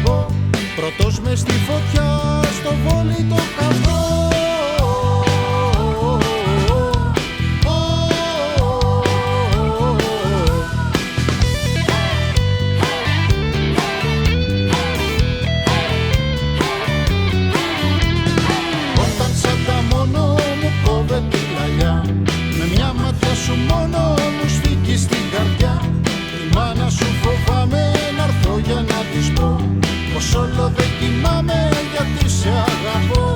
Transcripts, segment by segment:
αγαπώ. Πρώτος μες στη φωτιά, στο βόλι το καυτό. Όταν σαν τα μόνο μου κόβε την πλαγιά, με μια ματιά σου μόνο μου σφίγγει στην καρδιά. Η μάνα σου φοβάμαι να'ρθω για να της πω πως όλο δεν κοιμάμαι γιατί σε αγαπώ.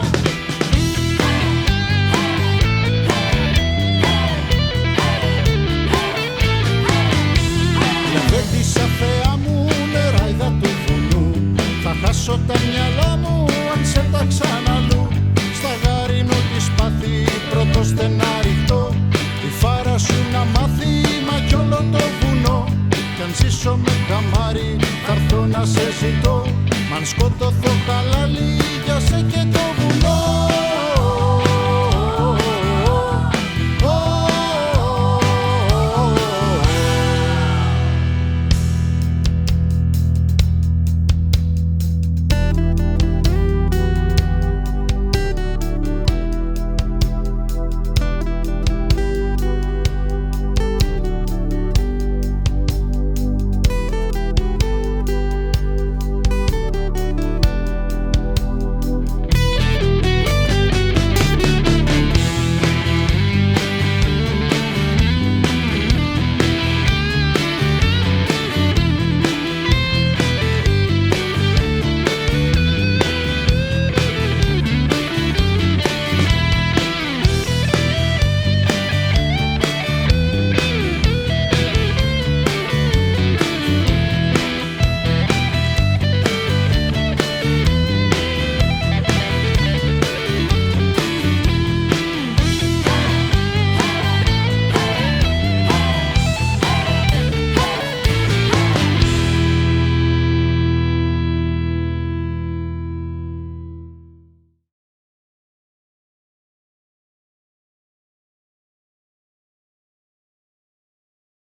Διαβέτησα Θεά μου νεράιδα του βουνού, θα χάσω τα μυαλά μου αν σε ταξαν αλλού. Στα γάρινο της πάθη πρώτο στενάριχτό, τη φάρα σου να μάθει μα κι όλο το βουνό. Κι αν ζήσω με καμάρι θα έρθω να σε ζητώ, μ' αν σκοτωθώ